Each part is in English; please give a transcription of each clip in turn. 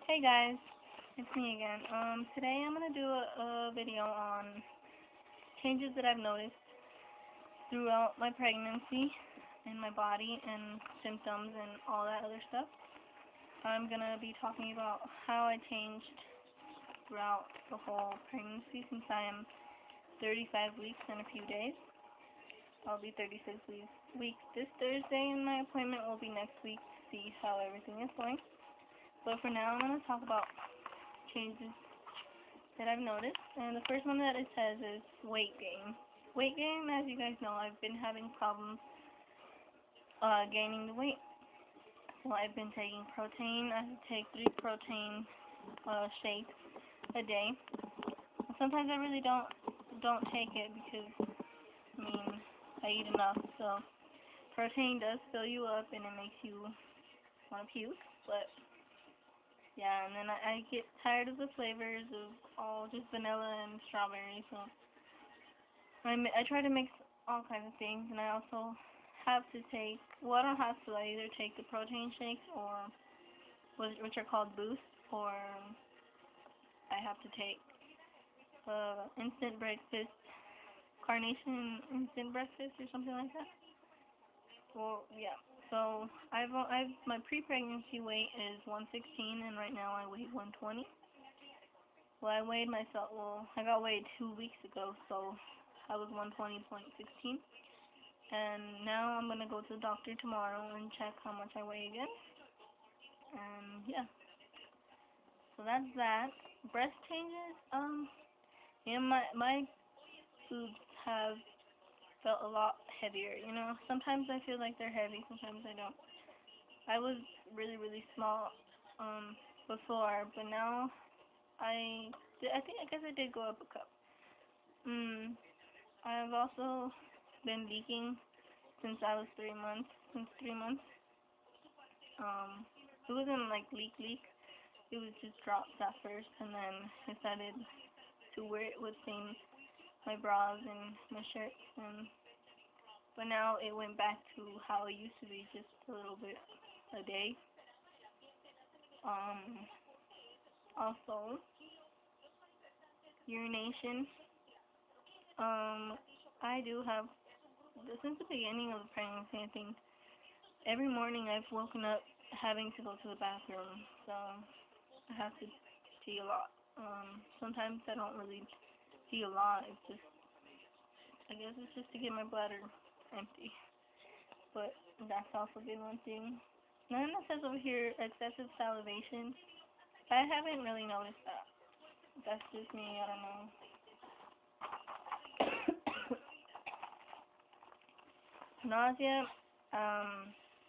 Hey guys, it's me again. Today I'm gonna do a video on changes that I've noticed throughout my pregnancy in my body and symptoms and all that other stuff. I'm gonna be talking about how I changed throughout the whole pregnancy since I am 35 weeks and a few days. I'll be 36 weeks this Thursday and my appointment will be next week to see how everything is going. But for now I'm gonna talk about changes that I've noticed, and the first one that it says is weight gain. Weight gain, as you guys know, I've been having problems gaining the weight. So I've been taking protein. I take 3 protein shakes a day. And sometimes I really don't take it because I eat enough. So protein does fill you up and it makes you want to puke, but yeah, and then I get tired of the flavors of all just vanilla and strawberry, so I try to mix all kinds of things, and I also have to take, well, I don't have to, I either take the protein shakes or, which are called Boost, or I have to take instant breakfast, Carnation instant breakfast or something like that. Well, yeah. So my pre-pregnancy weight is 116, and right now I weigh 120. Well, I got weighed 2 weeks ago, so I was 120.16. And now I'm gonna go to the doctor tomorrow and check how much I weigh again. And yeah, so that's that. Breast changes. Yeah, my boobs have felt a lot heavier. Sometimes I feel like they're heavy, sometimes I don't. I was really small before, but now I guess I did go up a cup. I've also been leaking since I was 3 months. Since 3 months, it wasn't like leak. It was just drops at first, and then it started to where it would stain my bras and my shirts, and but now it went back to how it used to be, just a little bit a day. Also urination. I do have, since the beginning of the pregnancy, I think every morning I've woken up having to go to the bathroom, so I have to pee a lot. Sometimes I don't really pee a lot. I guess it's just to get my bladder empty. But that's also been one thing. And then it says over here excessive salivation. I haven't really noticed that. That's just me. I don't know. Nausea.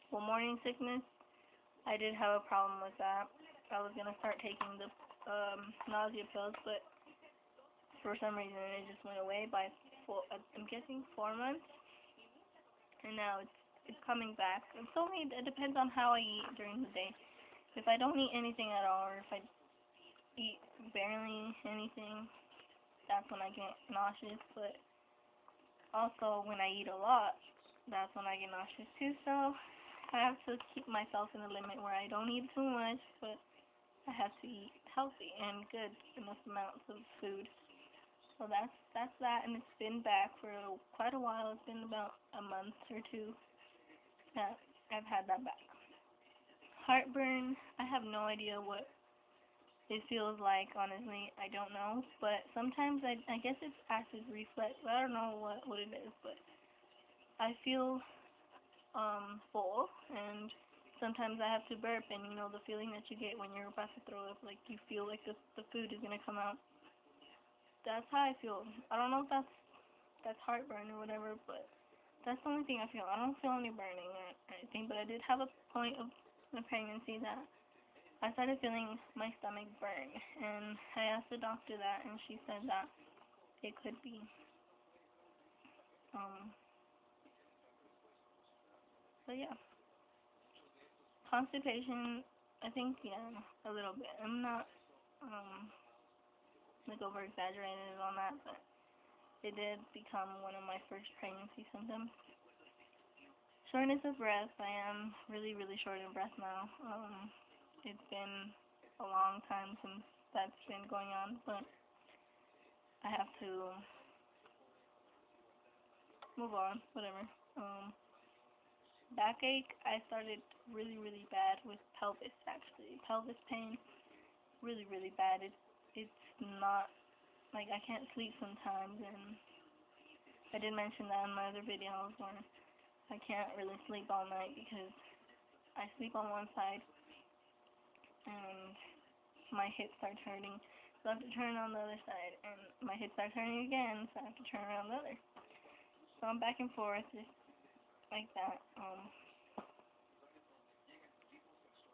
Morning sickness. I did have a problem with that. I was gonna start taking the nausea pills, but for some reason it just went away by I'm guessing 4 months, and now it's coming back. It's only, it depends on how I eat during the day. If I don't eat anything at all, or if I eat barely anything, that's when I get nauseous. But also when I eat a lot, that's when I get nauseous too. So I have to keep myself in a limit where I don't eat too much, but I have to eat healthy and good enough amounts of food. So that's that, and it's been back for quite a while. It's been about a month or two that I've had that back. Heartburn. I have no idea what it feels like, honestly. I don't know, but sometimes I guess it's acid reflux. I don't know what it is, but I feel full, and sometimes I have to burp, and the feeling that you get when you're about to throw up, like you feel like the food is gonna come out. That's how I feel. I don't know if that's heartburn or whatever, but that's the only thing I feel. I don't feel any burning or anything, but I did have a point of my pregnancy that I started feeling my stomach burn, and I asked the doctor that, and she said that it could be. Um, so yeah, constipation. I think, yeah, a little bit. I'm not like over exaggerated on that, but it did become one of my first pregnancy symptoms. Shortness of breath. I am really short of breath now. It's been a long time since that's been going on, but I have to move on, whatever. Backache, I started really, really bad with pelvis, actually. Pelvis pain, really, really bad. It's not, like, I can't sleep sometimes, and I did mention that in my other videos where I can't really sleep all night because I sleep on one side, and my hip starts hurting, so I have to turn on the other side, and my hip starts hurting again, so I have to turn around the other. So I'm back and forth, just like that.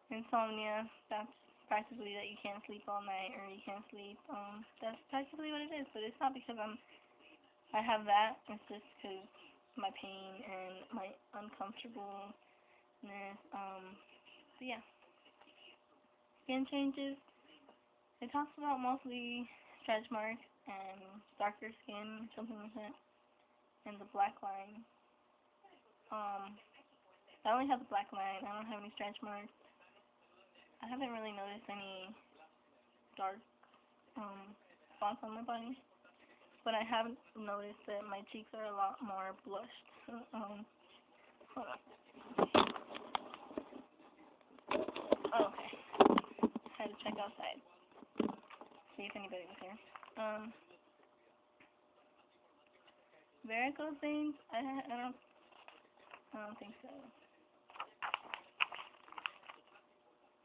Insomnia, that's practically that you can't sleep all night or you can't sleep. That's practically what it is, but it's not because I have that. It's just because my pain and my uncomfortableness. But yeah, skin changes. It talks about mostly stretch marks and darker skin, something like that, and the black line. I only have the black line. I don't have any stretch marks. I haven't really noticed any dark spots on my body, but I have noticed that my cheeks are a lot more blushed. Hold on. Oh, okay. Had to check outside, see if anybody was here. Varicose veins. I don't think so.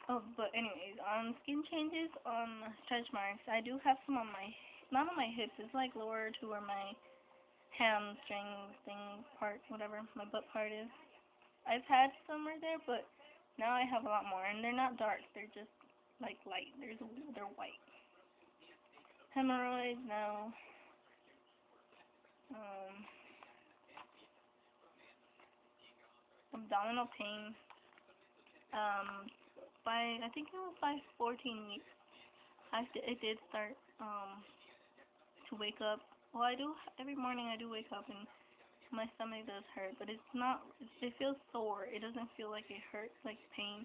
Oh, but anyways, on skin changes, on stretch marks, I do have some on not on my hips, it's like lower to where my hamstring thing part, whatever, my butt part is. I've had some right there, but now I have a lot more, and they're not dark, they're just, like, light, they're white. Hemorrhoids, no. Abdominal pain, I think it was by 14 weeks, it did start, to wake up. Well, every morning I do wake up and my stomach does hurt, but it feels sore. It doesn't feel like it hurts, like pain.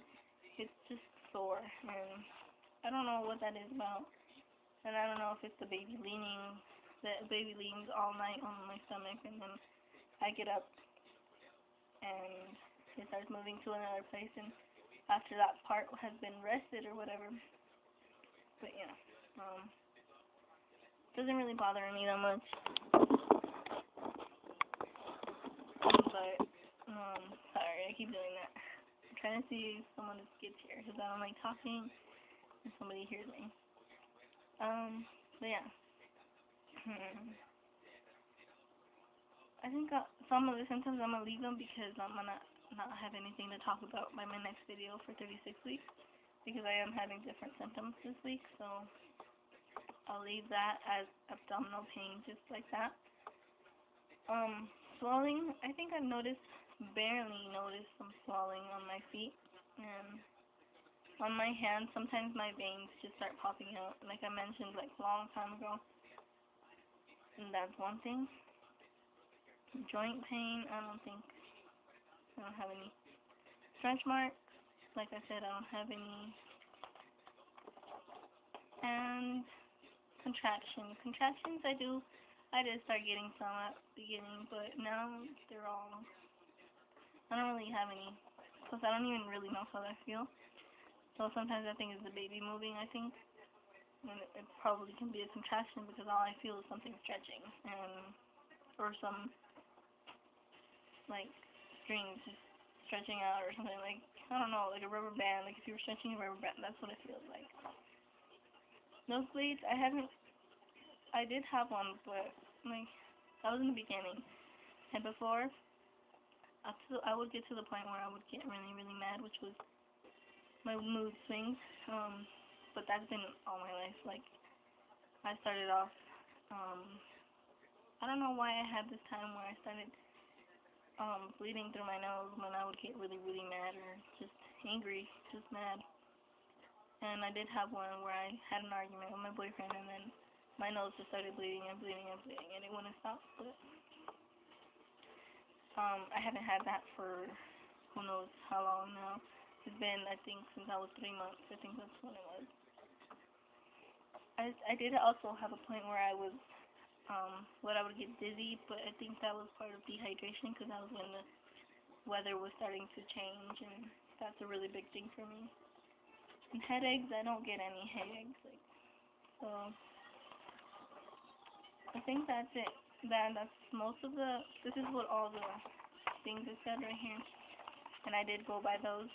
It's just sore, and I don't know what that is about. And I don't know if it's the baby leans all night on my stomach, and then I get up and it starts moving to another place, and after that part has been rested or whatever. But yeah, doesn't really bother me that much. But sorry, I keep doing that. I'm trying to see if someone gets here because I don't like talking and somebody hears me. But yeah. I think some of the symptoms I'm gonna leave them because I'm gonna not have anything to talk about by my next video for 36 weeks because I am having different symptoms this week, so I'll leave that as abdominal pain just like that. Swelling, I think I've barely noticed some swelling on my feet, and on my hands, sometimes my veins just start popping out, like I mentioned, like a long time ago, and that's one thing. Joint pain, I don't have any. Stretch marks, like I said, I don't have any. And contractions, I did start getting some at the beginning, but now I don't really have any. Plus, I don't even really know how I feel. So sometimes I think it's the baby moving, I think. And it probably can be a contraction because all I feel is something stretching, or some, like, strings just stretching out or something, like, I don't know, like a rubber band. Like if you were stretching a rubber band, that's what it feels like. Nosebleeds, I did have one, but, like, that was in the beginning. And before, I would get to the point where I would get really, really mad, which was my mood swings. But that's been all my life. Like, I started off, I don't know why I had this time where I started, bleeding through my nose when I would get really, really mad or just angry, just mad. And I did have one where I had an argument with my boyfriend, and then my nose just started bleeding and bleeding and bleeding, and it wouldn't stop. But I haven't had that for who knows how long now. It's been, I think, since I was 3 months. I think that's when it was. I did also have a point where I was, I would get dizzy, but I think that was part of dehydration because that was when the weather was starting to change, and that's a really big thing for me. And headaches, I don't get any headaches, like, so I think that's it. That's most of this is what all the things I said right here, and I did go by those.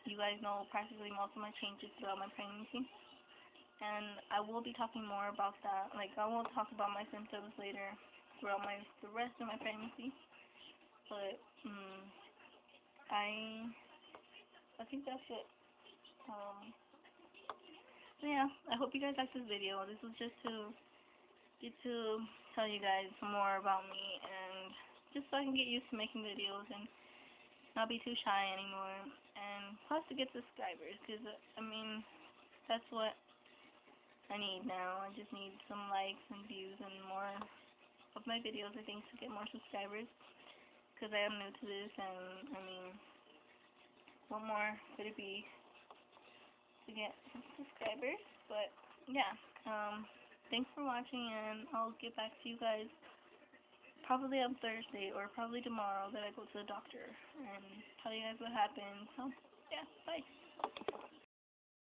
You guys know practically most of my changes throughout my pregnancy, and I will be talking more about that. Like, I will talk about my symptoms later throughout the rest of my pregnancy, but I think that's it. So yeah, I hope you guys liked this video. This was just to get to tell you guys more about me, and just so I can get used to making videos and not be too shy anymore, and plus to get subscribers, because I mean, that's what I need now. I just need some likes and views and more of my videos, I think, to get more subscribers, because I am new to this, and I mean, what more could it be to get some subscribers? But yeah, thanks for watching, and I'll get back to you guys probably on Thursday or probably tomorrow that I go to the doctor and tell you guys what happened. So yeah, bye.